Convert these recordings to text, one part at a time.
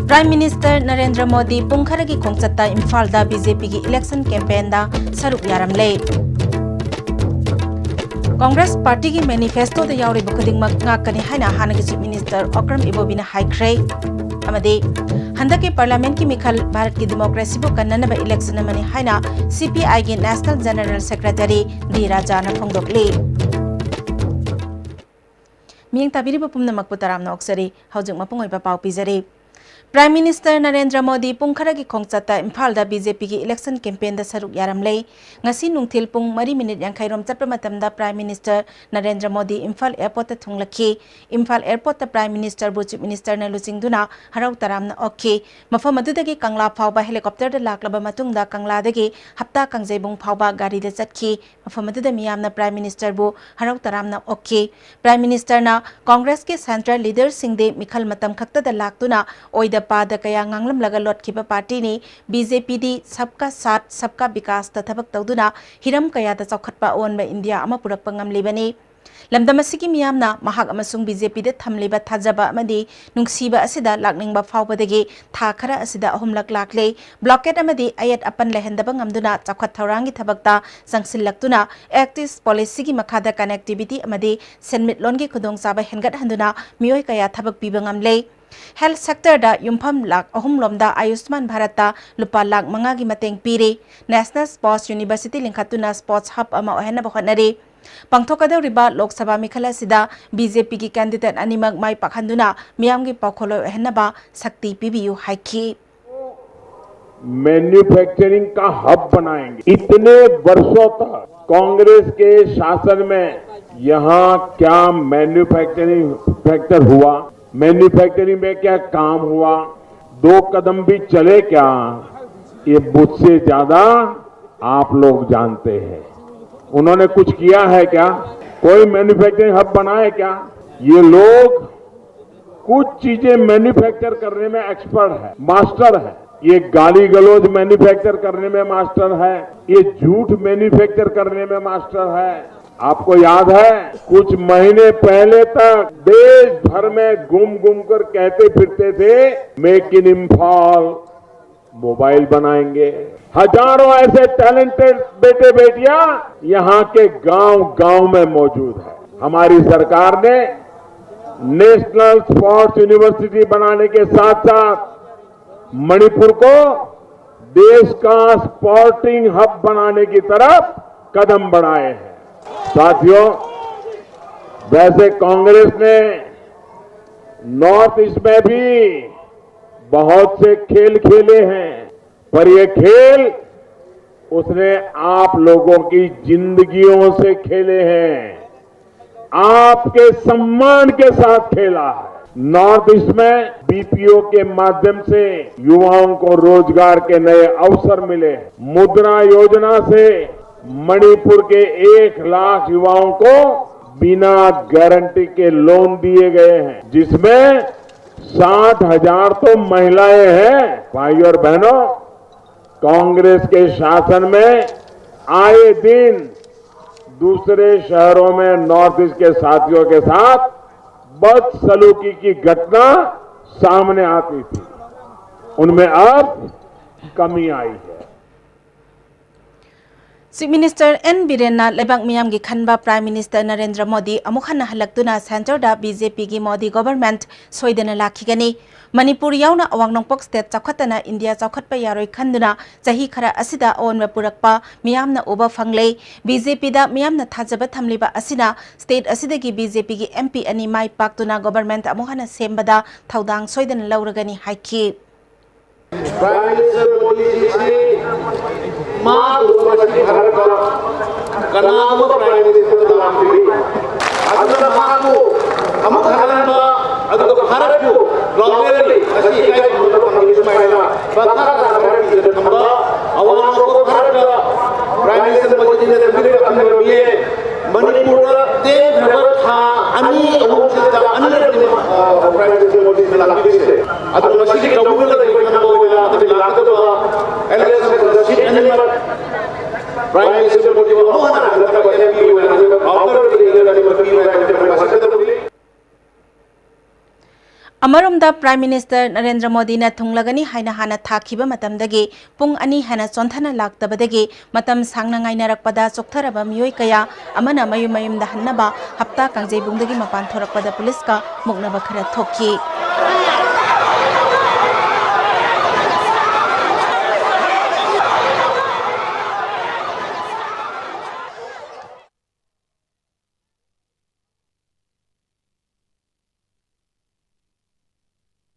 Prime Minister Narendra Modi pungkharagi khongchatta Imphal-da BJP gi election campaign da saruk yaramle. Congress Party gi manifesto da yauriba khudingmak ngakani haina hanagi Chief Minister Okram Ibobina haikre. Amadi handaki Parliament ki mikhal Bharat ki democracy bu kannanaba election amani haina CPI gi National General Secretary D Raja na phongdokli. Miyang tabiriba pumnamak putaramna oksari haujung mapung oiba pau pizari. Prime Minister Narendra Modi pungkharagi khongchatta Imphal-da BJP gi election campaign da saruk yaramle. Ngasi nungthil pung 3 minute yankhairom chatpa matamda Prime Minister Narendra Modi Imphal Airport ta thunglakhi. Imphal Airport ta Prime Minister bu Chief Minister na luchingduna harau taramna okhi. Mafam adudagi Kangla phawba helicopter da laklaba matungda Kangla dagi hapta Kangjaibung phawba gari da chatki. Mafam aduda miyamna Prime Minister bu harau taramna okhi. Prime Minister na Congress ke central leaders singde mikhal matam khakta da laktuna oida pada kaya nganglam laga lot kiba party ni BJP di sabka साथ सबका विकास ता थबक तौदुना Hiram कया ता चौखटपा ओनबा India अमा पुरकपा ngamlibani lamdam asigi miyamna mahak amasung BJP de thamliba thajaba amadi nungsiba asida lakningba phawbadagi tha khara asida ahumlak lakle blockade amadi ayat apan lehendaba ngamduna chakhat thaurangi thabakta sangsillaktuna active policy gi makhada connectivity amadi senmit longi khudong saba hengat handuna miyoi kaya thabak piba ngamle Health sector da yumpham lak ahum lomda Ayushman Bharata lupa lak manga gi mateng piri National Sports University lingkhatuna Sports Hub ama ohena bokhanari pangthokada riba Lok Sabha mikhala sida BJP gi candidate animak mai pakhanduna miyam gi pakholo ohena ba sakti pibiu haiki manufacturing का hub बनाएंगे। इतने वर्षों तक कांग्रेस के शासन में यहाँ क्या मैन्युफैक्चरिंग फैक्टर हुआ, मैन्युफैक्चरिंग में क्या काम हुआ, 2 कदम भी चले क्या, ये मुझसे ज्यादा आप लोग जानते हैं। उन्होंने कुछ किया है क्या, कोई मैन्युफैक्चरिंग हब बना है क्या? ये लोग कुछ चीजें मैन्युफैक्चर करने में एक्सपर्ट है, मास्टर है। ये गाली गलौज मैन्युफैक्चर करने में मास्टर है, ये झूठ मैन्युफैक्चर करने में मास्टर है। आपको याद है कुछ महीने पहले तक देश भर में घूम कर कहते फिरते थे मेक इन इम्फाल, मोबाइल बनाएंगे। हजारों ऐसे टैलेंटेड बेटे बेटियां यहाँ के गांव गांव में मौजूद है। हमारी सरकार ने नेशनल स्पोर्ट्स यूनिवर्सिटी बनाने के साथ साथ मणिपुर को देश का स्पोर्टिंग हब बनाने की तरफ कदम बढ़ाए हैं। साथियों, वैसे कांग्रेस ने नॉर्थ ईस्ट में भी बहुत से खेल खेले हैं, पर ये खेल उसने आप लोगों की जिंदगियों से खेले हैं, आपके सम्मान के साथ खेला है। नॉर्थ ईस्ट में बीपीओ के माध्यम से युवाओं को रोजगार के नए अवसर मिले। मुद्रा योजना से मणिपुर के 1 लाख युवाओं को बिना गारंटी के लोन दिए गए हैं, जिसमें 60,000 तो महिलाएं हैं। भाई और बहनों, कांग्रेस के शासन में आए दिन दूसरे शहरों में नॉर्थ ईस्ट के साथियों के साथ बदसलूकी की घटना सामने आती थी, उनमें अब कमी आई है। Chief Minister N Birenna lebak miyam gi khanba Prime Minister Narendra Modi amukhanna halaktuna center da BJP gi Modi government soidena lakhigani Manipur yauna awang nongpok state chakhatana India chakhatpa yaroi khanduna chahi khara asida onwa purakpa miyamna uba phangle BJP da miyamna thajaba thamliba asina state asida gi BJP gi MP ani mai paktuna government amukhana sembada thaudang soidena lauragani haiki Prime Minister Modi ji माँ दूरदर्शी भारत का नाम prime minister लांबी अदुना माको अमुक हरना अदुना भारत को globally असी काय मतलब पंगिस मायना बता का भारत की नंबर अवाम को भारत प्राइम मिनिस्टर मोदी जी ने तबीर का काम किए मणिपुर ते भरत था अनि अमुक से अन्य प्राइम मिनिस्टर मोदी ने लांबी से अदुना मसीह डबल का नंबर होगा तो लागत LS seat animal prime minister Modi को होना है का एमपी हुआ ऑफर के लिए अमरोमदा प्राइम मिनिस्टर नरेंद्र मोदी ने थुंगलगनी हाइना हाना थाखिबा मतमदगी पुंग अनि हाना चोंथना लाक्तबदगी मतम सांगना ngainarappada choktaraba miyoi kaya amana mayum mayumda hannaba hapta kangjebungdagi mapan thorakpada police ka muknaba khara thokki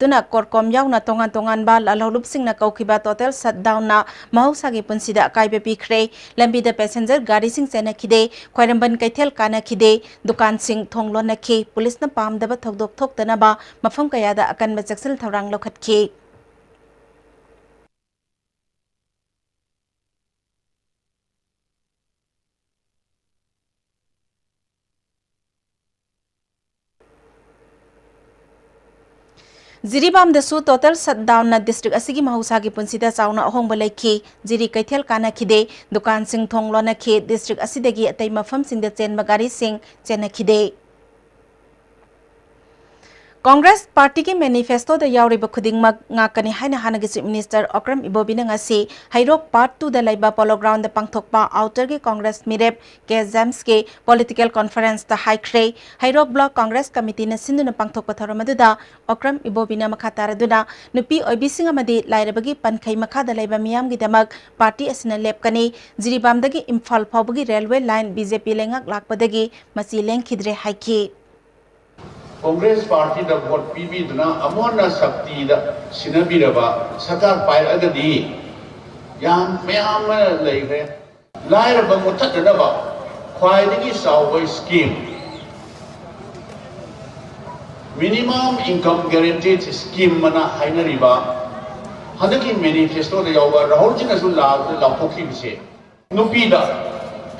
tuna korkom yauna tongan tongan ba lalolup sing na kaukiba total shutdown na mahausa gi punsida kaibe pikre lambi da passenger gari sing chena khide khairamban kaithel kana khide dukan sing thonglo na khi police na pam daba thokdok thoktana ba mafam kaya da akan ba jaksal thorang lokhat khi Jiribam dasu total shutdown na district asigi mahausa gi punsida chauna ahongba laiki jiri kaithel kana khide dukan sing thonglo na khi district asidagi atai mafam sing da chen magari sing chena khide Congress Party ki manifesto da yauriba khudingmak ngakani haina hanagi chief minister Okram Ibobina ngasi Hairok part 2 da laiba polo ground da pangthokpa outer gi Congress mirep ke James ke political conference da haikre Hairok block Congress committee na sinduna pangthokpa thoramadu da Okram Ibobina makhatara duna nupi oibising amadi lairabagi pankhai makha da laiba miyam gi damak party asina lepkani jiribam dagi Imphal phawbagi railway line BJP lengak lakpadagi masi lengkhidre haiki Congress Party da vote PB duna amona sakti da sinabiraba sakar pai agadi yam mayam leigre laira ba mutadana ba khwaidagi sawai scheme minimum income guaranteed scheme mana hainariba hadaki manifesto da yawa rahul ji nasul la phokhi bise nupi da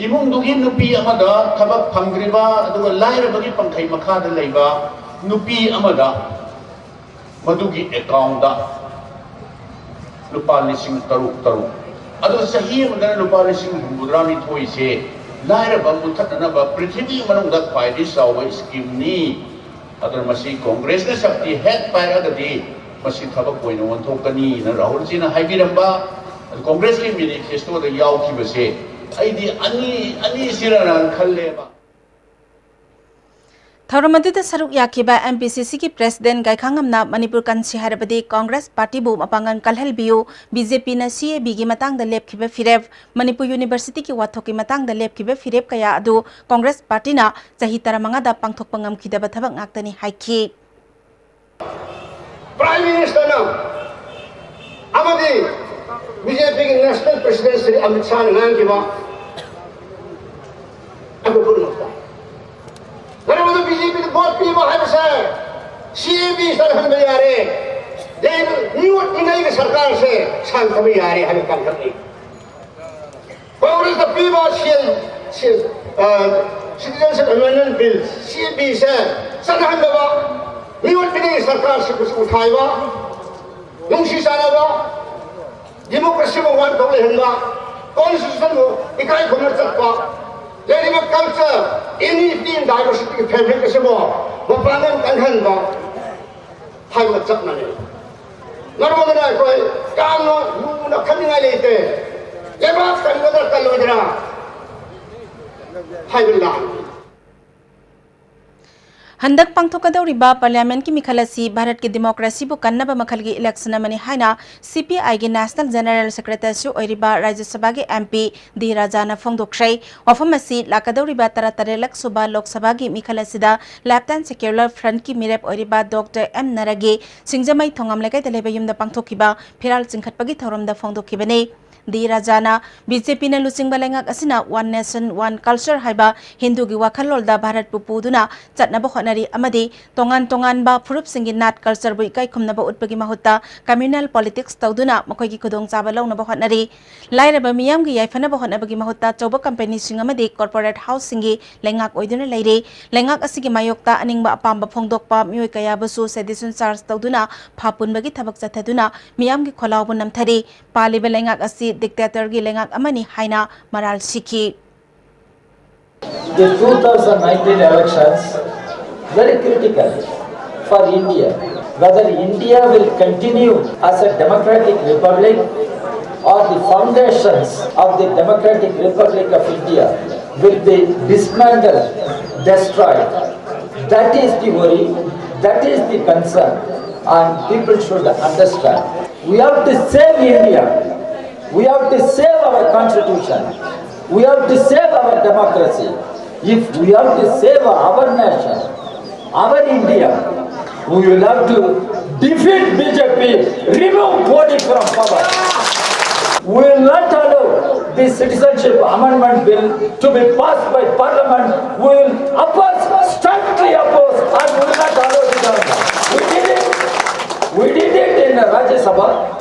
imung dugi nupi amada thabak phangriba aduga lairabagi pangkhai makha da leiba nupi amada madugi account da lupa lising taru adu sahi amada lupa lising hudrani thoi se lairaba muthatna ba prithvi manung da khwaidi sawa scheme ni adar masi congress na sakti head pai agadi masi thabak koina wanthokani na rahul ji na haibiramba congress ki manifesto da yaw ki base aidi ani sirana khalleba Thauramadu da saruk yakiba MPCC ki president gaikhangamna Manipur kansi harabadi Congress party bu mapangan kalhal biu BJP na CAB gi matang da lepkhiba firep Manipur University ki wathoki matang da lepkhiba firep kaya adu Congress party na chahi taramanga da pangthok pangam khidaba thabak ngaktani haiki Prime Minister na amadi BJP ki national president Sri Amit Shah ngang ki ba abu purna Naramadhu BJP the board people have said CAB sarhan mein aa rahe lekin new ingai ki sarkar se shant bhi aa rahe hame kam karne Congress the people citizenship amendment bill CAB se sarhan mein ba new ingai sarkar se kuch uthaiba nungsi sana ba democracy mo wan thole hanba constitution mo ikai khomar chakpa There is a culture, any diversity fabric is more. Mapangan kanhan ba, hai macam mana? Normal na koi, kano na kami ngai lete. Jebab kan ngadar kalodra, hai billah. Handak pangthokadawriba parliament ki mikhalasi Bharat ki democracy bu kannaba makhalgi election amani haina CPI gi national general secretary oiriba Rajya Sabha gi MP D Rajana phongdokrai wafamasi lakadawriba taratare lak suba lok sabha gi mikhalasida Lieutenant Secular Front ki mirep oiriba Dr M Naragi singjamai thongam lekai daleba yumda pangthokiba phiral chingkhatpagi thoromda phongdokibani D Rajana BJP na lusing balengak asina one nation one culture haiba Hindu gi wakhalol da Bharat pupuduna chatnaba khonari amadi tongan ba furup singi nat culture bu ikai khumnaba utpagi mahutta communal politics tawduna makoi gi khudong chaba launa ba khonari lairaba miyam gi yaifana ba khonaba gi mahutta choba company sing amadi corporate house singi lengak oiduna leire lengak asigi mayokta aningba apamba phongdokpa mioi kaya basu sedition charge tawduna phapun bagi thabak chathaduna miyam gi kholaw bu namthari paliba lengak asi dictator gi lengak amani haina maral sikhi The 2019 elections very critical for India. whether India will continue as a democratic republic or the foundations of the Democratic Republic of India will be dismantled, destroyed. That is the worry, that is the concern, and people should understand. We have to save India. We have to save our constitution. We have to save our democracy. If we have to save our nation, our India, we will have to defeat BJP, remove Modi from power. We will not allow the citizenship amendment bill to be passed by Parliament. We will oppose, strongly oppose, and we will not allow it. We did it. We did it in Rajya Sabha.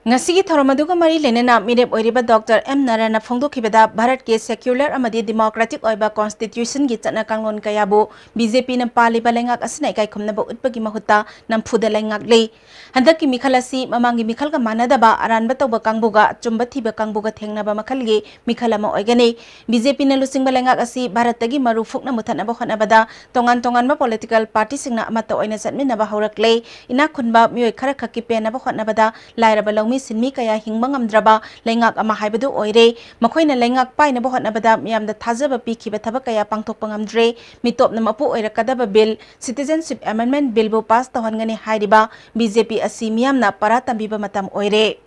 Ngasigi thoromaduga mari lenena mirep oiriba Dr. M. Narana phongdokhibada Bharat ke secular amadi democratic oiba constitution gi chana kanglon kayabu BJP na paliba lengak asina ikai khumnaba utpagi mahutta namfuda lengak le handaki mikhalasi mamangi mikhalga manadaba aranba tawba kangbuga chumba thiba kangbuga thengnaba makhalgi mikhalama oigani BJP na lusingba lengak asi Bharat tagi maru phukna muthanaba khonabada tongan ba political party singna amata oina satminaba haurakle ina khunba mioi khara khaki penaba khonabada lairaba lawmi sinmi kaya hingma ngamdraba lengak ama haibadu oire makoina lengak paina bo hotnabada miyamda thajaba pikhiba thabak kaya pangthokpa ngamdre mitopna mapu oirakadaba bill citizenship amendment bill bu pass tawhangani hairiba BJP asi miyamna paratambiba matam oire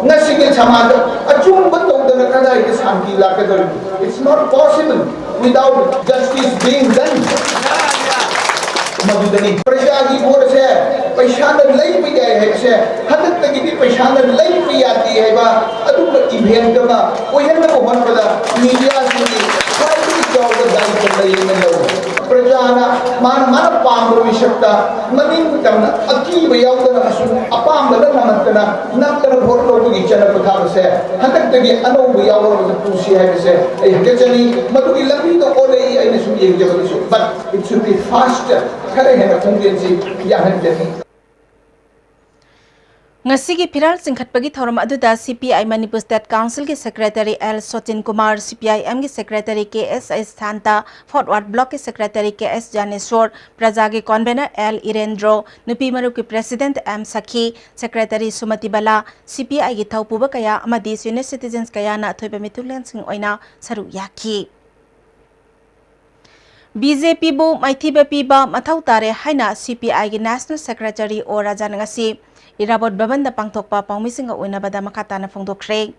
Nasigil samaj achung batodana kadai ke shanti lakadar. It's not possible without justice being done. Madudani prajagi bor se paisa na lai pi jai hai se hadat tagi bi paisa na lai pi aati hai ba adu ba event ka oyan na ko ban pada media se kai bi job da dai ko lai na lo prajana man pam ro shakta maning tamna aki ba yaw da asu apam da na nak ta bhor lo gi chana patha se hadat tagi ano ba yaw ro da pusi hai se ai ke chani madu gi lambi to ole ai na su ye jabal su but it should be faster. Ngasigi Piral Singkhatpagi thoram aduda CPI Manipur State Council ki Secretary L. Sotin Kumar, CPIM ki Secretary KS Thanta, Fort Worth Block ki Secretary KS Janeswar, Prajagi Convener L. Irendro, Nupi Maru ki President M. Sakhi, Secretary Sumati Bala, CPI ki Thaupuba kaya amadi senior citizens kaya na athoiba mitulan sing oina saru yaki. BJP bu maithiba piba mathau tare haina CPI ki National Secretary o Rajanangasi Irabot Babanda Pangthokpa Pangmisinga Uinabada Makatana Fongdokre.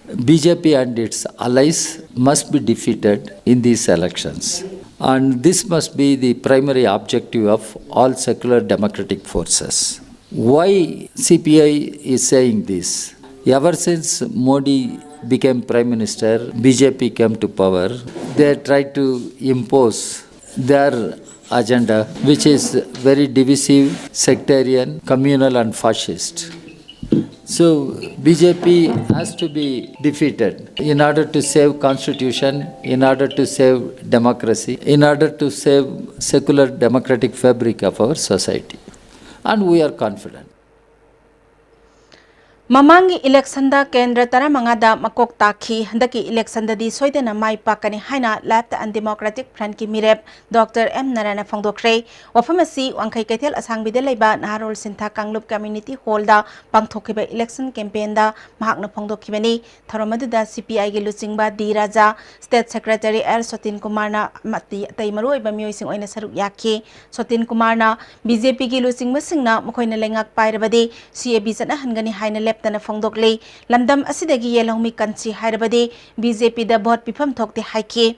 BJP and its allies must be defeated in these elections. And this must be the primary objective of all secular democratic forces. Why CPI is saying this? Ever since Modi became Prime Minister, BJP came to power, they tried to impose their agenda, which is very divisive, sectarian, communal and fascist. So BJP has to be defeated in order to save constitution, in order to save democracy, in order to save secular democratic fabric of our society. And we are confident. Mamangi election da Kendra Tara Mangada Makok Taki, Handaki election da di Soidana Mai Pakani Haina, Left and Democratic Front Ki Mirep, Dr. M. Narana Fongdokre, Wafamasi, Wankai Ketel Asang Bideleba, Naharol Sinta Kanglup Community Holda, Pangtokiba election campaign da, Mahakna Pongdokibani, Taramadu da CPI Gilusingba, Di Raja, State Secretary L. Sotin Kumarna, Mati Taimaru, Bamioising Oina Saruk Yaki, Sotin Kumarna, BJP Gilusing Masingna, Mokoina Lengak Pairabadi, CAB Sana Hangani Haina Lep Tana Fongdokle, Lamdam Asidagi Yelongmi Kansi Hairabadi, BJP da Bot Pipam Tokti Haiki.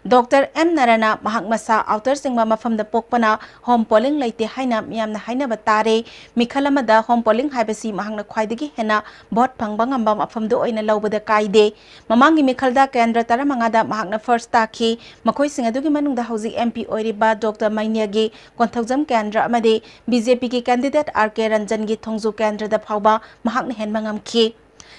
Dr. M. Narana Mahakmasa Outer Singmama from the Pokpana, Home Polling Laite Haina, Miam Haina Batare, Mikalamada, Home Polling Habasi, Mahanga Kwaidigi Hena, Bot Pangbangambam from the Oina Loba the Kaide, Mamangi Mikalda Kendra Taramangada, Mahagna First Taki, Makoi Singadugi Manung the Housing MP Oiriba, Dr. Mainyagi, Kontagzam Kendra Amade, BJP candidate RK Ranjangi Tongzu Kendra the Pauba, Mahagna Henmangam Ki.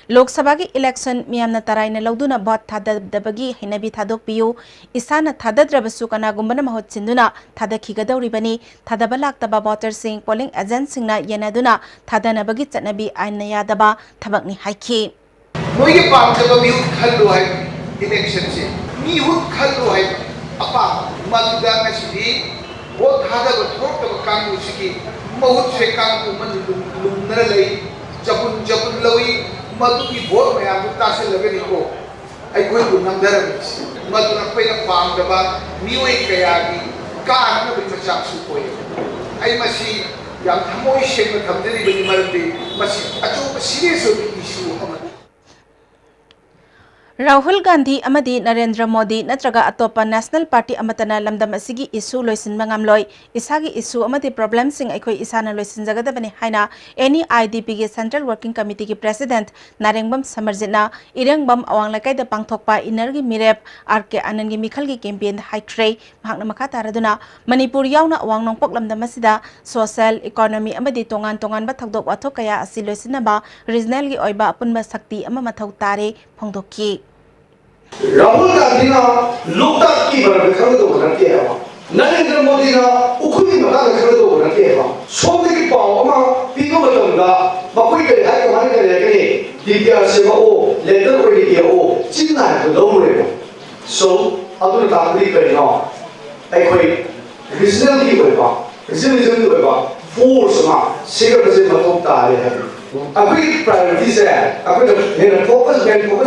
Lok Sabha ki election miyamna taraina lauduna bot thadabagi hinabi thadok piyu isana thadadrabasu kana gumbana mahot sinduna thadakhigadawribani thadabalak voter sing polling agent singna yenaduna thadanabagi chatnabi aina yadaba thabakni haiki moige pamdaba mi khallu hai election se mi hut khallu hai apa maluda ngasi vote hada ba thok ta kang u sigi mahut se kang u man lum na lei japun lawi madu ki vote ma ya ta se lage ni ko ai koi bu nam daram madu na koi na pam da ba mioi kaya gi ka na bi ma chak su koi ai masi yang thamoi se ma thamderi bi marde masi achu serious issue ama Rahul Gandhi amadi Narendra Modi natraga atopa National Party amatana lamdam asigi issue loisin mangamloi isagi issue amadi problem sing aikoi isana loisin jagadabani haina any IDP ge Central Working Committee ki President Narengbam Samarjitna Irengbam awang lakai da pangthokpa inergi mirep RK Anand gi mikhal gi campaign haitre mahakna makha taraduna Manipur yauna awang nongpok lamdam asida social economy amadi tongan ba thakdok wathok kaya asi loisinaba regional gi oiba apunba sakti ama mathau tare phongdokki Rahul Gandhi ना लोकताक की बराबर खड़े तो करते हैं नरेंद्र मोदी ना उखुनी मका खड़े तो करते हैं सोने की पाव अमा पीनो बतंगा मकोई करे है कमाने करे करे दिव्या सेवा ओ लेटर को लिखिए ओ चिन्ना है तो लोग रे सो अतुल ताकरी करे ना आई कोई रीजनल की कोई बा रीजनल की कोई बा फोर्स ना सेक्टर से मतलब तारे है अभी प्रायोरिटीज है अभी मेरा फोकस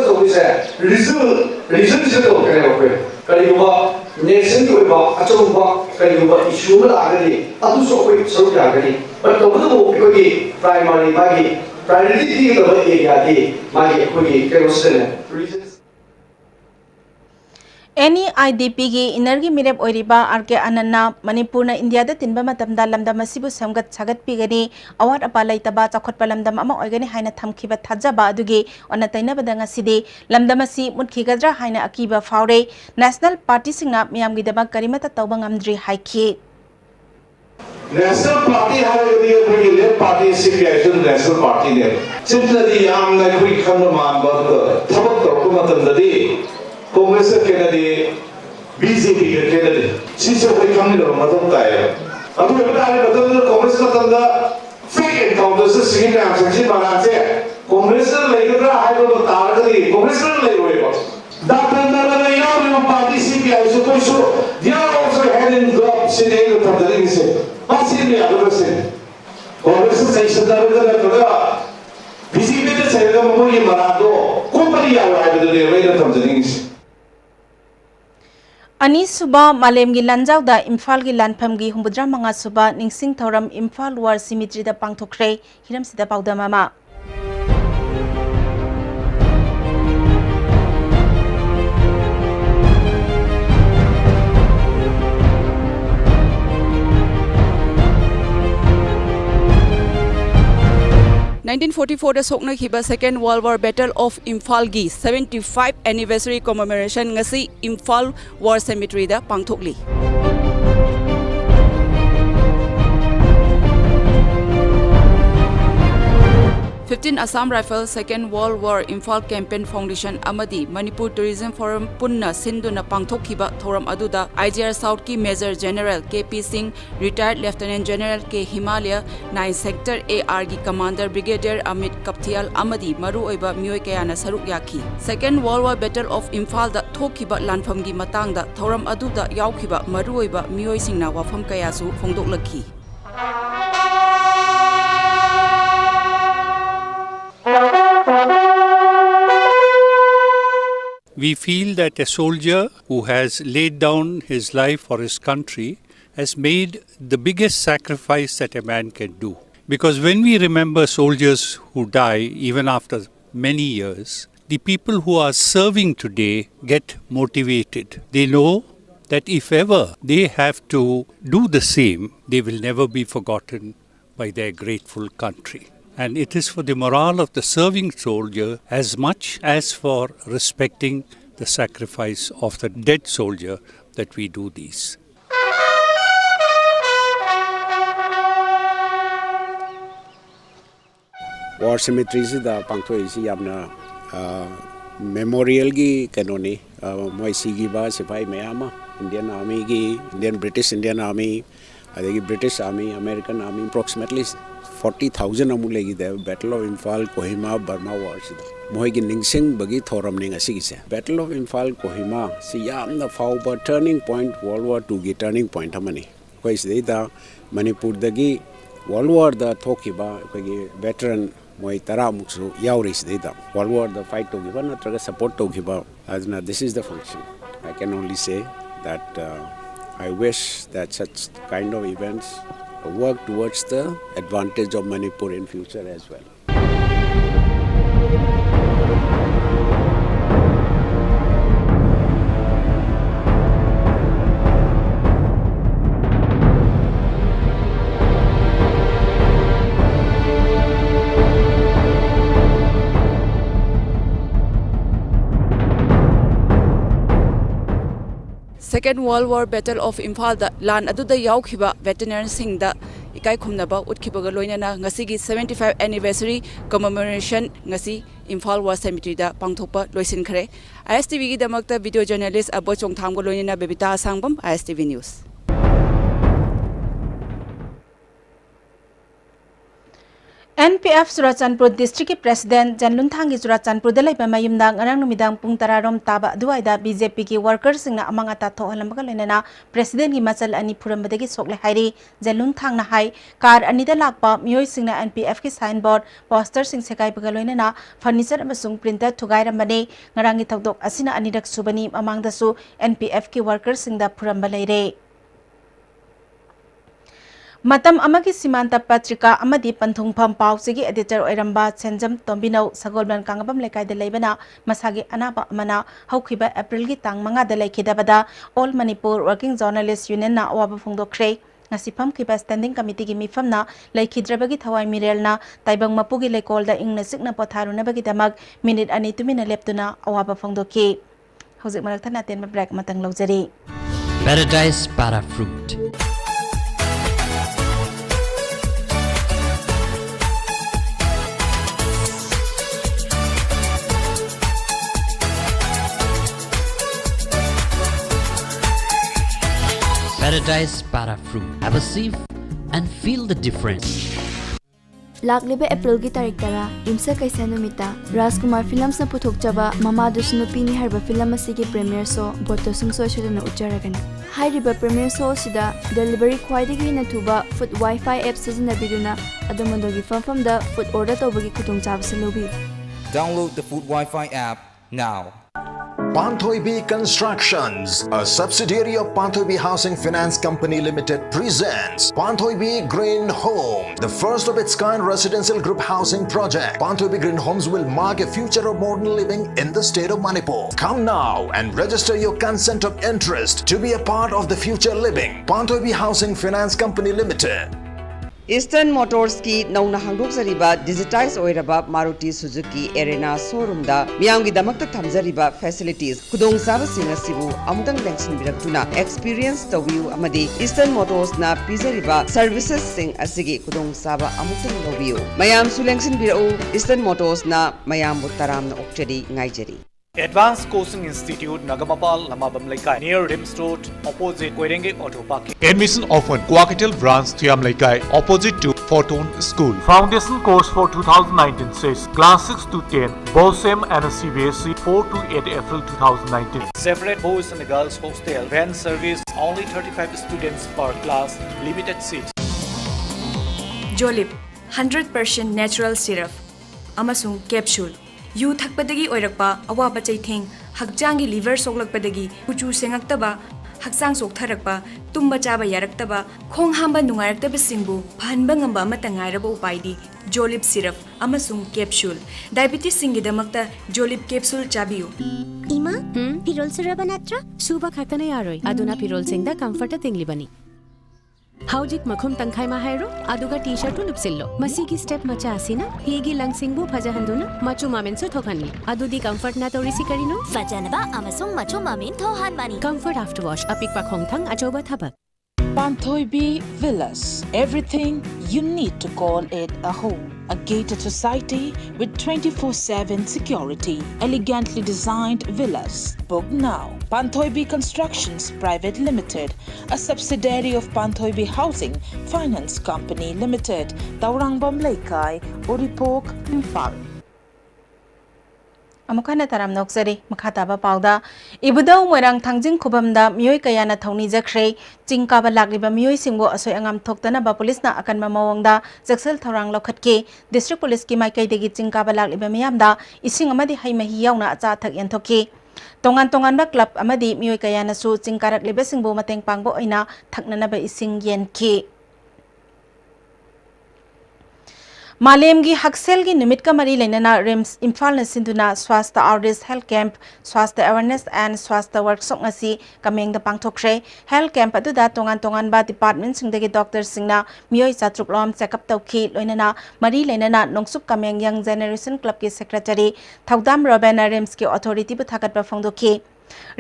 तो इसे रीजन से तो करें अभी कहीं हुआ नेशन की हुआ अच्छा हुआ कहीं हुआ इशू में आगे नहीं अब दूसरों को सरुक आगे नहीं पर तो वो कोई प्राइमरी मागी प्रायोरिटी थी तो वो एरिया थी मागी कोई केरोसिन है Any IDP gi inergi mirep oiriba RK Anandna Manipur na India da tinba matamda lamdam asibu samgat sagat pigani awat apa laitaba chakhotpa lamdam ama oigani haina thamkhiba thajaba adugi onna taina badanga sidi lamdam asi mutkhigadra haina akiba faure National Party singna miyam gi daba karimata tawba ngamdri haiki National Party hari ini left party situation National Party ne simply yam na koi khanda man ba thabak to ko matam dadi Congress के candidate, BJP के candidate, सीसे कोई कम नहीं लगा मतलब क्या है? अभी बता रहे मतलब कांग्रेस का तंदा fake encounter से सिंह ने आंसर बनाने से कांग्रेस ने लेकर हाई को तार कर दी कांग्रेस ने ले हुए बस दापन दापन यार ये पार्टी CPI से कोई शो दिया also had in drop से नहीं तो तंदरी से बस ये नहीं आगे से कांग्रेस से सही सदर का BJP ने सही का मम्मी ये बना दो कंपनी आ रहा है तो ये वही तो तंदरी से Ani suba malem gi lanjau da Imphal gi lanpham gi humbudra manga suba ningsing thoram Imphal War Cemetery da pangthokre hiram sida pauda mama 1944 da sokna khiba Second World War Battle of Imphal gi 75th anniversary commemoration ngasi Imphal War Cemetery da pangthokli 15 Assam Rifles Second World War Imphal Campaign Foundation amadi Manipur Tourism Forum punna sinduna pangthokhiba thoram aduda IGR South ki Major General KP Singh, Retired Lieutenant General K Himalaya, 9 Sector AR ki Commander Brigadier Amit Kapthial amadi maru oiba mioi kayana saruk yakhi. Second World War Battle of Imphal da thokhiba lanpham gi matang da thoram aduda yaukhiba maru oiba mioi singna wafam kayasu phongdoklakhi. We feel that a soldier who has laid down his life for his country has made the biggest sacrifice that a man can do. Because when we remember soldiers who die even after many years, the people who are serving today get motivated. They know that if ever they have to do the same, they will never be forgotten by their grateful country. And it is for the morale of the serving soldier as much as for respecting the sacrifice of the dead soldier that we do these. War cemetery is the pangthoi isi yamna memorial gi kanoni moi sigi ba sipai mayama Indian Army gi Indian Army adegi British Army American Army approximately 40,000 amulegi the Battle of Imphal Kohima Burma War sida moi gi ningsing bagi thoram ning asigi se Battle of Imphal Kohima si yamna fauba turning point World War II gi turning point amani कोई सिदा मणिपुर दगी world war द थोकिबा कोई veteran मोई तरा मुक्सु यावरी सिदा वर्ल्ड वॉर द फाइट तोगिबा नत्रगा सपोर्ट तोगिबा अजना this is the function I can only say that I wish that such kind of events work towards the advantage of Manipur in future as well. Second World War Battle of Imphal da lan aduda yaukhiba veteran sing da ikai khumnaba utkhibaga loinana ngasi gi 75th anniversary commemoration ngasi Imphal War Cemetery da pangthokpa loisin khare ISTV gi damakta video journalist abo chongtham go loinana Bebita Sangbam ISTV News. NPF Surachandpur District President Janlunthangi Surachandpur dalai pamayumda ngarang numidang pung tararom taba duaida BJP ki workers singna amang ata thohalamaga lenana president gi machal ani phurambadagi sokle hairi Janlunthang na hai kar anida lakpa miyoi singna NPF ki signboard poster sing sekai baga loinana furniture amasung printer thugairamane ngarang gi thodok asina anirak subani amangda su NPF ki workers singda phuramba leire Matam amagi Simanta Patrika amadi panthungpham pausigi editor oiramba Senjam Tombino Sagolban Kangabam lekai de leibana masagi anaba amana haukhiba April gi tang manga de lekhidabada All Manipur Working Journalists Union na awaba phungdokre ngasipam khiba standing committee gi mifamna lekhidrabagi thawai mirelna taibang mapugi lekolda ingna sikna potharuna bagi damak minute ani tumina leptuna awaba phungdoki hojik marakthana tenma break matang lojari Paradise para fruit Paradise para fruit. Have a sip and feel the difference. Laglibe April gi tarik tara imsa kaisa numita Rajkumar Films na puthok chaba Mama Dusnupi ni harba film asigi premiere show boto sungso shudana ucharagani hairiba premiere show sida delivery khwaidagi na thuba food wifi app sizna biduna adamondogi famfam da food order tobagi khutong chabse lobi Download the food wifi app now. Panthoibi Constructions, a subsidiary of Panthoibi Housing Finance Company Limited presents Panthoibi Green Home, the first of its kind residential group housing project. Panthoibi Green Homes will mark a future of modern living in the state of Manipur. Come now and register your consent of interest to be a part of the future living. Panthoibi Housing Finance Company Limited. Eastern Motors ki nauna hangdok zariba digitized oiraba Maruti Suzuki Arena showroom da miyam gi damakta thamjariba facilities kudong saba sing asibu amutang lengsin biraktuna experience the view amadi Eastern Motors na pizariba services sing asigi kudong saba amutang lobiyo mayam sulengsin birau Eastern Motors na mayam butaram na okchadi ngaijari Advanced Coaching Institute, Nagamapal, Lamabam Laikai, near Rims Road, opposite Koirenge Auto Parking. Admission open, Quakitil branch, Thiam Laikai, opposite to Fortune School. Foundation course for 2019 says Class 6 to 10, BOSEM and CBSE 4 to 8 April 2019. Separate boys and girls hostel, van service, only 35 students per class, limited seats. Jolip, 100% natural syrup, amasung capsule. yu thakpadagi oirakpa awaba chaitheng hakjangi liver soklakpadagi kuchu sengaktaba haksang soktharakpa tumba chaba yaraktaba khong hamba nungaraktaba singbu phanba ngamba amata ngairaba upaidi jolip syrup amasung capsule diabetes singi damakta jolip capsule chabiu ima pirol suraba natra suba khatana yaroi aduna pirol singda comfort tinglibani Haujik makhum tangkhai ma hairo aduga t-shirt tu lupsillo masigi step macha asina higi langsingbu phajahanduna machu mamen su thokhanli adudi comfort na torisi karino fajanaba amasung machu mamen thohan mani comfort after wash apikpa khongthang ajoba thabak Panthoibi Villas, everything you need to call it a home. A gated society with 24/7 security. Elegantly designed villas. Book now. Panthoibi Constructions Private Limited, a subsidiary of Panthoibi Housing Finance Company Limited, Taurangbam Laikai, Oripok, Imphal. अमुखना Taram नोक्सरी मखाताबा पाउदा इबुदौ मोरंग थांजिंग खुबमदा मियोय कयाना थौनी जख्रे चिंकाबा लागलिबा मियोय सिंगो असोय अंगाम थोक्तनाबा पुलिसना अकनबा मवंगदा जक्सल थौरांग लौखटके district police की माइकैदगी चिंकाबा लागलिबा मियामदा इसिंग अमदि हैमही यावना अचा थक यंथोके तोंगान तोंगानबा club अमदि मियोय कयानासु चिंकारकलिबा सिंगबो मतेंग पांगबो ओइना थकननाबा इसिंग येनके मालेम की हक्सेल की निमित का मरी लेना RIMS Imphal न सिंधुना स्वास्थ्य आउटरीच हेल्थ कैंप स्वास्थ्य अवेयरनेस एंड स्वास्थ्य वर्कशॉप ngasi कमेंग द पांगथोक्रे हेल्थ कैंप अदुदा तोंगान तोंगान बा डिपार्टमेंट सिंगदगी डॉक्टर सिंगना मियोय चात्रुक लोम चेकअप तौखी लोइनना मरी लेना नोंसुक कमेंग यंग जेनरेशन क्लब के सेक्रेटरी थौदाम रोबेना रिम्स की अथॉरिटी बु थाकतबा फोंदोखी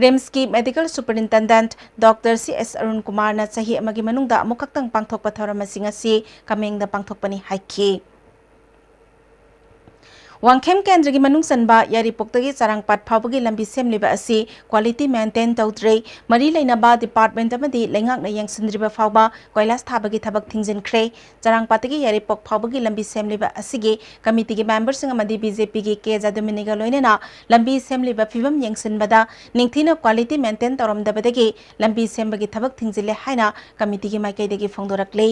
रिम्स की medical superintendent doctor CS Arun Kumar ना सही अमगी मनुंगदा अमुखक्तंग पांगथोकपा थौरम ngasi कमेंग द पांगथोकपनी हाइखी वांगखेम केंद्र की मनुंग सनबा यारीपोक्तगी चारंगपाट फावगी लंबी सेमलिबा असि क्वालिटी मेंटेन तौद्रे मरी लेनाबा डिपार्टमेंट अमदी लेंगाकना यंगसिंद्रिबा फावबा कोइलास थाबगी थबक थिंजिनख्रे चारंगपाटगी यारीपोक फावगी लंबी सेमलिबा असिगे कमिटी की मेंबर्सिंग अमदी बीजेपी की केजा दोमिनिगा लोइनेना लंबी सेमलिबा फिवम यंगसिनबदा निंगथिना क्वालिटी मेंटेन तौरमदबदगी लंबी सेमबगी थबक थिंजिले हाइना कमिटी की माइकैदगी फोंदोरकले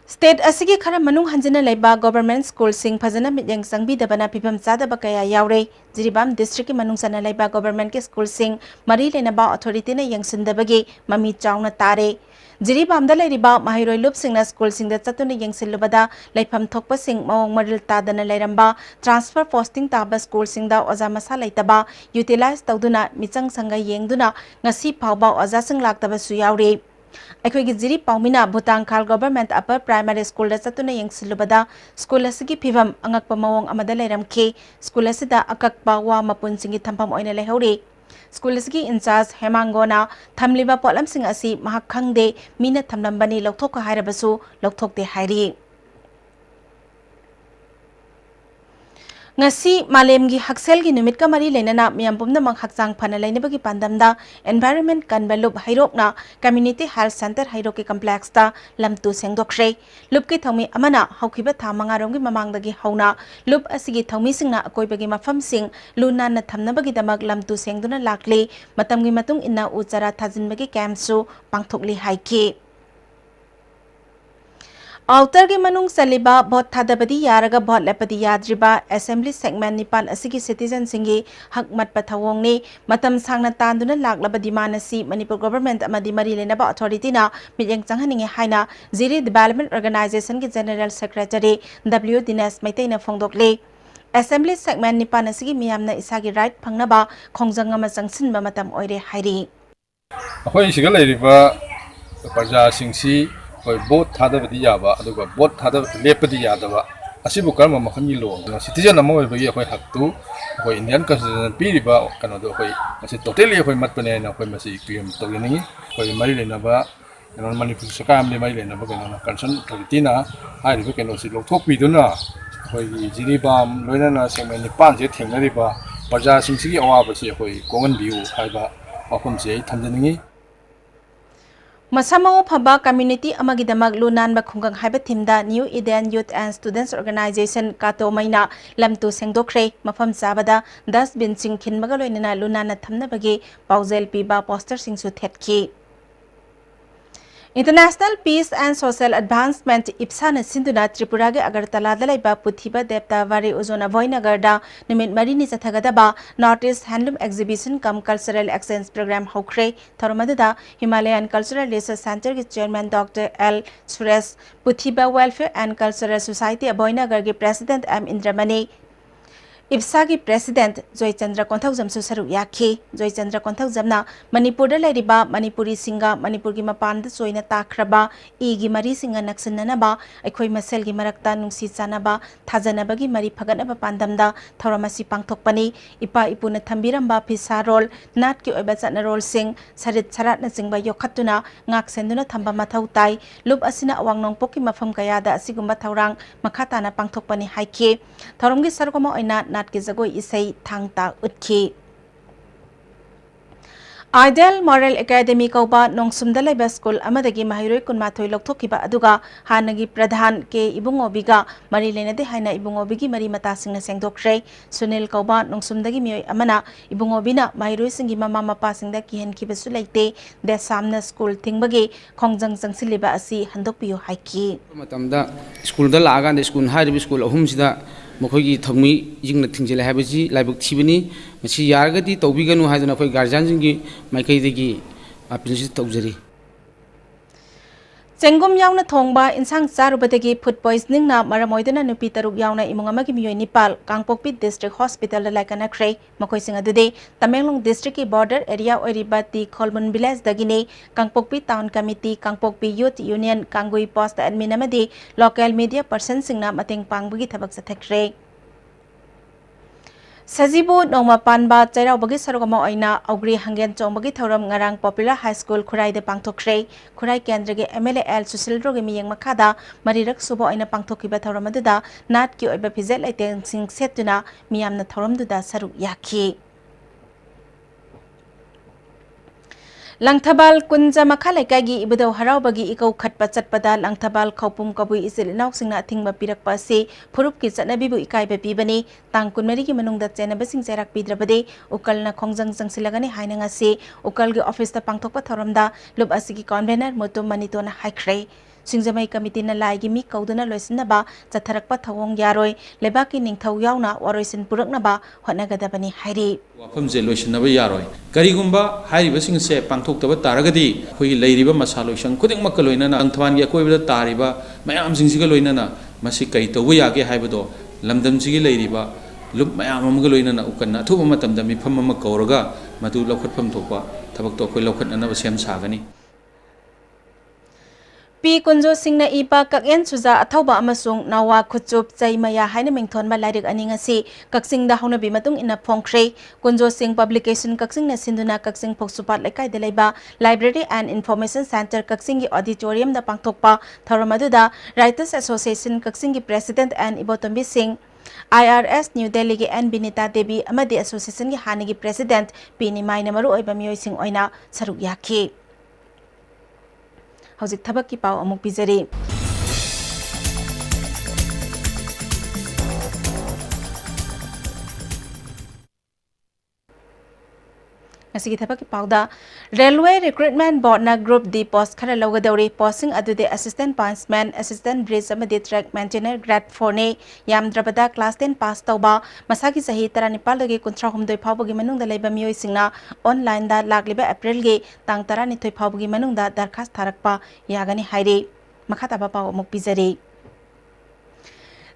स्टेट असिगी खरा मनुंग हंजना लेबा गवर्नमेंट स्कूल सिंग फजना मियंग संगबीदबना फिभम चादबा कया यावरे जिरिबाम डिस्ट्रिक्ट की मनुंग सना लेबा गवर्नमेंट के स्कूल सिंग मरी लेनाबा अथॉरिटी ने यंगसिंदबगे ममी चावना तारे जिरिबामदा लेरिबा माहिरोय लुप सिंगना स्कूल सिंगदा चतुना यंगसिलुबदा लेफम थोकपा सिंग मवंग मरिल तादना लेरंबा ट्रांसफर पोस्टिंग ताबा स्कूल सिंगदा ओजा मसा लेतबा यूटिलाइज तौदुना मिचंग संगा येंगदुना ngasi phawba oja sing laktaba su yaure अखोगी Jiri पाउमिना Bhutan Khal government upper primary school चतुना यंगसिलुबदा स्कूल असगी फिवम अंगकपा मवंग अमदा लेरमखे स्कूल असिदा अककपा वा मपुनसिंगी थंपम ओइना लेहौरे स्कूल असगी इंचार्ज हेमांगोना थमलिबा पोलम सिंग असि महक खंगदे मीना थमलंबनी लौथोक हायरबसु लौथोकते हायरी ngasi malem gi haksel gi numit ka mari lenana miyam pumna mang hakchang phana leineba gi pandamda environment kanbalup hairokna community health center hairok ki complex ta lamtu sengdokre lup ki thomi amana haukiba tha mangarom gi mamang da gi hauna lup asigi thomi singna akoi bagi mafam sing luna na thamnaba gi damak lamtu sengduna lakle matam gi matung inna uchara thajin bagi camp su pangthokli haiki outer के मनुंग सलिबा vote थादबदी यारगा vote लेपदी याद्रिबा assembly segment निपान असिगी citizen सिंगी हक मत पथवोंगने मतम सांगना तांदुना लागलबा डिमांड असि मणिपुर गवर्नमेंट अमदी मरी लेनाबा अथॉरिटी ना मियंग चंगहनिंगे हाइना जिरी डेवलपमेंट ऑर्गेनाइजेशन के जनरल सेक्रेटरी W दिनेश मैतेना फोंदोकले असेंबली सेगमेंट निपान असिगी मियामना इसागी राइट फंगनाबा खोंजंग अमा चंगसिनबा मतम ओइरे हाइरी अखोय सिगा लेरिबा प्रजा सिंसी कोई बोट थादबदी याबा अदुगा बोट थादब लेपदी यादबा असिबु कर्म मखनी लो सिटीजन अमो होइबगी अखोय हक्तु अखोय इंडियन कॉन्स्टिट्यूशन पीरिबा कनो दो अखोय असे टोटली अखोय मतपने न अखोय मसी क्लेम तोगिनी अखोय मरि लेनबा कनो मणिपुर सरकार ले मरि लेनबा कनो कंसर्न अथॉरिटी ना हाइरिबा कनो सि लोथोकपीदुना अखोय जिरीबाम लोइना सेगमेंट निपान जे थेंगरिबा प्रजा सिंसिगी अवाबसी अखोय कोंगन बिउ हाइबा वाफम से थंजनिंगी मसामो फबा कम्युनिटी अमगिदमक लुनानबा खुंगंग हाइबा थिमदा New Eden youth and students organisation कातो मैना लमतु सेंगदोख्रे मफम चाबदा डस्टबिन सिंग खिनमगा लोइनना लुनाना थमनबगे पाउजेल पीबा पोस्टर सिंगसु थेटकी international peace and social advancement IPSA सिंधुना त्रिपुरा के अगरतला दलाइबा पुथिबा देवता वारी उजोना भोइनगरदा निमित मरीनी चथगदबा North East handloom exhibition cum cultural exchange programme होख्रे थरमददा हिमालयन कल्चरल रिसर्च सेंटर के चेयरमैन डॉक्टर L सुरेश पुथिबा welfare and cultural society Bhoinagar के प्रेसिडेंट M इंद्रमणि इप्सा की प्रेसिडेंट जयचंद्र कोंथौजमसु सरुक याखी जयचंद्र कोंथौजमना मणिपुर लेरिबा मणिपुरी सिंगा मणिपुर की मपान चोइना ताख्रबा ईगी मरी सिंगा नक्सननबा अखोय मसेल की मरक्ता नुंसी चानबा थाजनबगी मरी फगनबा पांदमदा थौरमसी पांगथोकपनी इपा इपुना थंबिरंबा फिसा रोल नाट की ओइबा चना रोल सिंग सरित सरात न सिंगबा योखतुना ngak senduna thamba mathau tai lup asina awangnong poki mafam kayada asigumba thorang makhatana pangthokpani haike thoromgi sargoma oina नाट के जगोई इसै Thangta उतखी Ideal Moral Academy kauba nongsumda laiba school amadagi mahiroi kunmathoi lokthokkiba aduga hanagi pradhan ke ibungobiga mari lenade haina ibungobigi mari mata singna sengdokre Sunil kauba nongsumdagi mioi amana ibungobina mahiroi singi mama mapa singda kihen kibasu laite de samna school tingbagi khongjang jangsiliba asi handokpiyo haiki matamda school da laga de school hairi school ahum sida मखोगी थमी जिंग थिंजले हाबजी लाइबक थिबनी मसी यारगदी तौबिगनु हाजना कोई guardian जिंगी माइकैदगी appeal तौजरी Cengum yauna thongba insang charubadagi food poisoning na maramoidana nupi taruk yauna imung amagi miyoi nipal Kangpokpi district hospital la laikana khrei makoi singa dude Tamenglong district ki border area oiriba ti Kholmun village dagine Kangpokpi town committee Kangpokpi youth union Kangui post admin amadi local media person singna mateng pangbagi thabak sathakre Sajibu nongma panba chairau bagi sarogama oina augri hangen chongbagi thoram ngarang popular high school khurai de pangthokre khurai kendra ge MLA L Susil roge miyeng makhada marirak subo oina pangthokiba thoram aduda nat ki oiba phizel aiteng sing setuna miyamna thoram duda saruk yakhi Langthabal kunja makhalai kagi ibudau harau bagi ikau khatpa chatpada Langthabal khopum kabui isil nauk singna thingma pirakpa se phurup ki chanabi bu ikai ba pibani tang kunmari ki manungda chenaba sing cherak pidrabade ukalna khongjang jangsilagani hainanga se ukal gi office ta pangthokpa thoramda lub asigi convener motum manitona haikhrei Singjamai committee na laigi mi kauduna loisinaba chatharakpa thawong yaroi lebaki ningthau yauna waroisin puraknaba hotnagadabani hairi wafamje loisinaba yaroi karigumba hairiba singse pangthoktaba taragadi khoi leiriba masaloisang khudingmak loinana angthwan gi koibada tariba mayam singsiga loinana masi kai tobu yage haibado lamdamsigi leiriba lup mayam amga loinana ukanna thuba matamda mi phamma kauraga madu lokhatpham thokpa thabak to khoi lokhatnana sem sagani Pi kunjo singna ipa kakyen suza athauba amasung nawa khuchup chaimaya haina mengthon ma lairik aninga si kaksing da hauna bi matung ina phongkhrei kunjo sing publication kaksing na sinduna kaksing phoksupat laikai de laiba library and information center kaksing gi auditorium da pangthokpa thoramadu da writers association kaksing gi president and ibotombi singh IRS New Delhi gi N Binita Devi amadi association gi hanigi president Pini Maina maru oiba miyoi sing oina saruk yakhi Hauzik thabak ki pau amuk pizari Ngasigi thabak ki pau da Railway Recruitment Board na group D post khara logadawri posting adude assistant punchman assistant bridge amadi track maintainer grade 4 ne yamdrabada class 10 pass tawba masagi sahi 19 dagi 13 phawbagi manungda leiba miyoi singna online da lagliba April ge tang 12 phawbagi manungda darkhas tharakpa yagani haire makhataba pau amuk pizari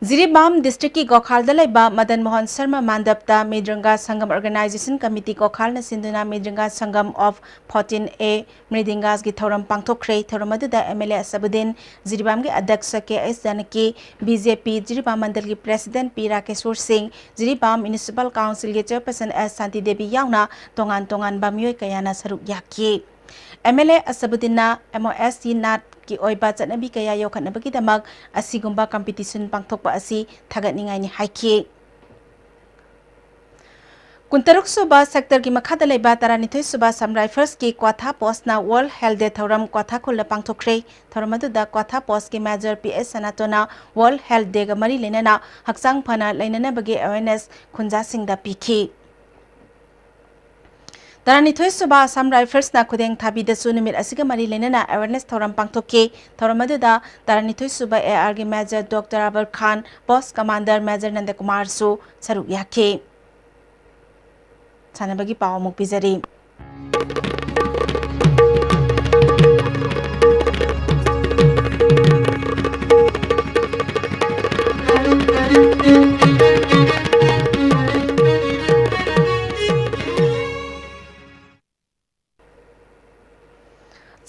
Jiribam district ki Gokhal da laiba Madan Mohan Sharma Mandapta Medranga Sangam Organization Committee Gokhal na sinduna Medranga Sangam of 14A Mridingas gi thoram pangthokhrei thoramadu da MLA Sabudin Jiribam gi Adyaksha KS Janaki BJP Jiribam Mandal gi President P Rakeshwar Singh Jiribam Municipal Council gi Chairperson S Santi Devi yauna tongan bamyoi kayana saruk yakki MLA Asabudina MOSC Nat ki oiba chanabi kaya yokhanabagi damak asigumba competition pangthokpa asi thagatningai ni haiki Kuntaruk suba sector ki makhada leiba taranithoi suba sam rifles ki Kwatha post na World Health Day thoram Kwatha khol pangthokhrei thoramadu da Kwatha post ki Major PS Sanatona World Health Day ga mari lenana haksang phana leinana bagi awareness khunja singda pikhi Taranithoi suba Assam Rifles na khudeng thabi da sunumit asiga mari lenana awareness thoram pangthokke thoramadu da Taranithoi suba AR gi Major Dr. Abar Khan Post Commander Major Nanda Kumar su saruk yakhe Chanabagi paw muk pizari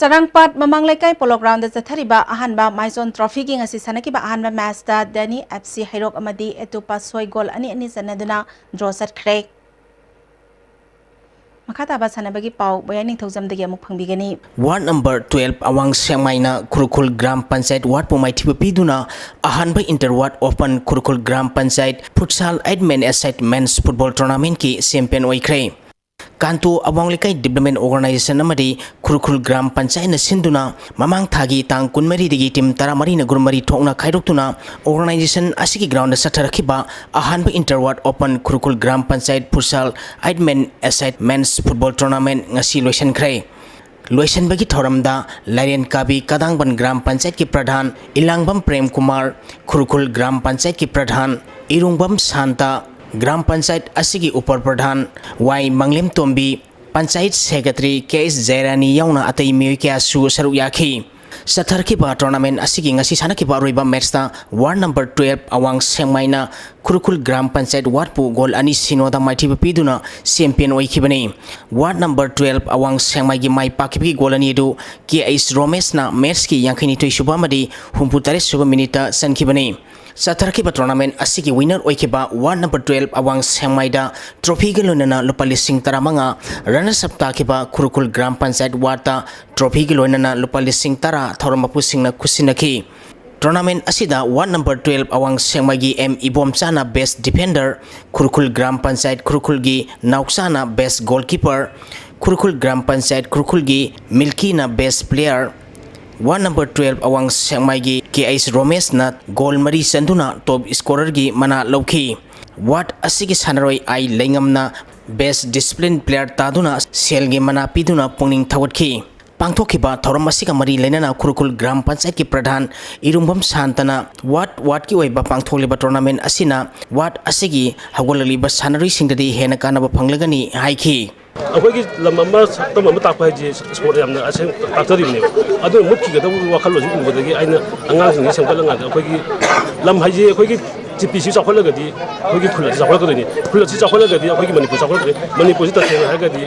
Sarangpat mamang laikai polo ground da chathariba ahanba Maison Trophy gi ngasi sanakiba ahanba match da Dani FC Hairok amadi etupa soi gol ani sanaduna draw satkhrei makata ba sanabagi pau bayani thojam dagi amuk phangbigani Ward number 12 awang sengmaina Kurukul Gram Panchayat ward pumai thiba piduna ahanba interward open Kurukul Gram Panchayat futsal 8 men aside men's football tournament ki champion oikrei Kanto Awanglekai Development Organization amadi Kurukul Gram Panchayat na sinduna mamang thagi tang kunmari digi tim taramari na gurmari thokna khairoktuna organization asigi ground na satharakhiba ahanba interward open Kurukul Gram Panchayat Futsal 8-man aside men's football tournament ngasi loisan khrai Loisan bagi thoramda Larian Kabi Kadangban Gram Panchayat ki Pradhan Ilangbam Prem Kumar Kurukul Gram Panchayat ki Pradhan Irungbam Santa Gram Panchayat asigi Upar Pradhan Y Manglim Tombi Panchayat Secretary KS Zairani yauna atai miyoy kaya su saru yakhi Satharkiba tournament asigi ngasi sanakiba roiba match ta ward number 12 awang sengmaina Kurukul Gram Panchayat ward pu goal ani sinoda maiti piduna champion oikhibani ward number 12 awang sengmai gi mai pakibi goal ani du KS Romesh na match ki yankini toi subamadi humputare suba minute sankhibani Satharkiba tournament asigi winner oikiba ward number 12 awang sengmaida trophy gelonana lupali sing taramanga runners up takiba Kurukul Gram Panchayat ward ta trophy gelonana lupali sing tara thoramapu singna kusinaki tournament asida ward number 12 awang sengmagi M Ibomchana best defender Kurukul Gram Panchayat Kurukul gi Nauksana best goalkeeper Kurukul Gram Panchayat Kurukul gi Milkina best player Ward number 12 awang sengmaigi KS Romesh na goal mari sanduna top scorer gi mana lauki Ward asigi sanaroi ai lengam na best discipline player taduna sel gi mana piduna pungning thawatki pangthokiba thoram asiga mari lenana Kurukul Gram Panchayat ki Pradhan Irungbam Santana ward ki oiba pangtholiba tournament asina ward asigi hagolaliba sanaroi singdadi hena kanaba phanglagani haiki अखोगी लम्मा तम अम ताप है sport यामना असें ताक्तरिबने अदु मुखिगदा वाखलोजी उबदगी आइना अंगांसिंग सेंकलंगा अखोगी lump हाइजे अखोगी GPC चाखलगदी अखोगी खुलसी चाखलगदनी खुलसी चाखलगदी अखोगी Manipur चाखलगदी Manipur जी तसें हागदी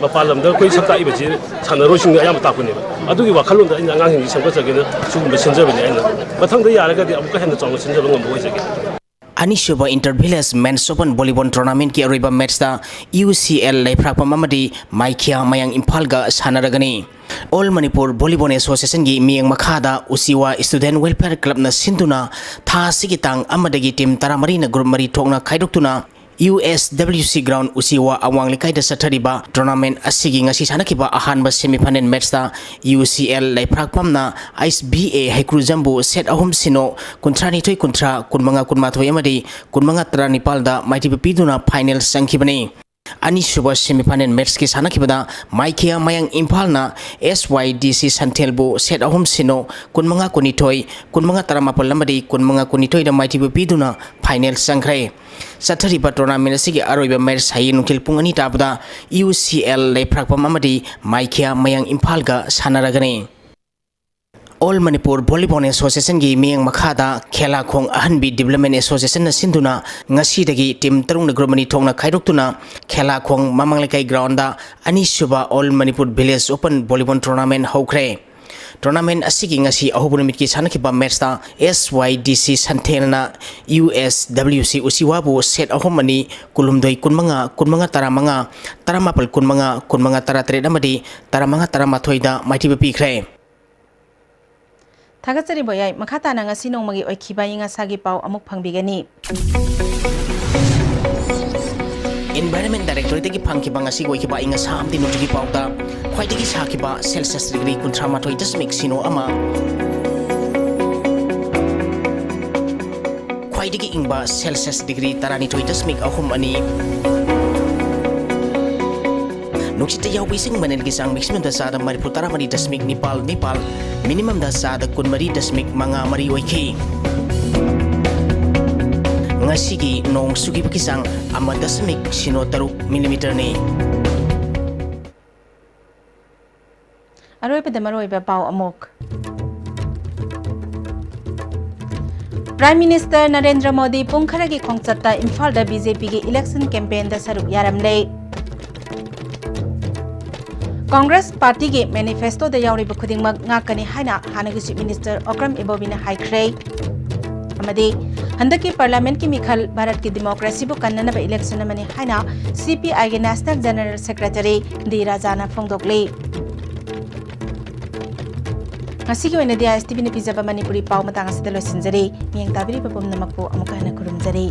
मपाल lambda कोई सबता इबजी सानरोसिंग याम तापने अदुगी वाखलोंदा आइना अंगांसिंग सेंकलजगेना सुगुम सेंजबने आइना मथंग दा यारगदी अमुक हेन चांग सेंजब ngam boisage Anishuba Inter-Village Men's Open Volleyball Tournament ki ariba match ta UCL laiprakpa mamadi Maikia Mayang Imphalga sanaragani All Manipur Volleyball Association gi miyang makhada Usiwa Student Welfare Club na sinduna tha sigitang amadagi team taramari na group mari thokna khaidoktuna USWC ground Usiwa awang likai da sathariba tournament asigi ngasi sanakiba ahanba semi-final match ta UCL laiprakpam na ISBA Haikrujambu set ahum sino kuntrani toi kuntra kunmanga kunmathoi amadi kunmanga tranipal da maiti piduna final sankhibani Ani suba semi-final match ki sanakibada Maikia Mayang Imphal na SYDC Santelbu set ahum sino kunmanga kunitoi kunmanga taramapal lamadi kunmanga kunitoi da maiti piduna final sankhrai Sathariba tournament asigi aroiba match hayi nukil pungani tabda UCL laiprakpam amadi Maikia Mayang Imphal ga sanaragani All Manipur Volleyball Association gi miyang makhada khela khong ahanbi Development Association na sinduna ngasi dagi team tarung na gromani thongna khairoktuna khela khong mamanglekai ground da ani suba All Manipur Village Open Volleyball Tournament hokre tournament asigi ngasi ahubunimit ki sanakiba match ta SYDC Santelna USWC Usiwabu set ahomani kulumdoi kunmanga taramanga taramapal kunmanga taratred amadi taramanga taramathoida maitiba pikre Thagatsari boyai makhata na ngasi nongmagi oikhiba inga sagi pau amuk phangbigani Environment Directorate ki phangkiba ngasi oikhiba inga samti notigi pauda khwaidagi sakiba Celsius degree 38.6 sino ama khwaidagi ingba Celsius degree 32.6 ani Nuksita yawi sing manen gisang maximum da sada Manipur taramari dasmik Nepal minimum da sada kunmari dasmik manga mari oiki ngasigi nong sugi pakisang ama dasmik sino taruk millimeter ni Aroi pedamaro iba pau amok Prime Minister Narendra Modi pungkharagi khongchatta Imphal da BJP gi election campaign da saruk yaramlei Congress Party ki manifesto da yauriba khudingmak ngakani haina hanagi Chief Minister Okram Ibobina haikhrei amadi handaki parliament ki mikhal Bharat ki democracy bu kannanaba election amani haina CPI ki National General Secretary D Rajana phongdokli ngasi ki oina dia STV ni pijaba Manipuri pau matang asida loisinjari miyang tabiri papum namakpo amuka hana kurumjari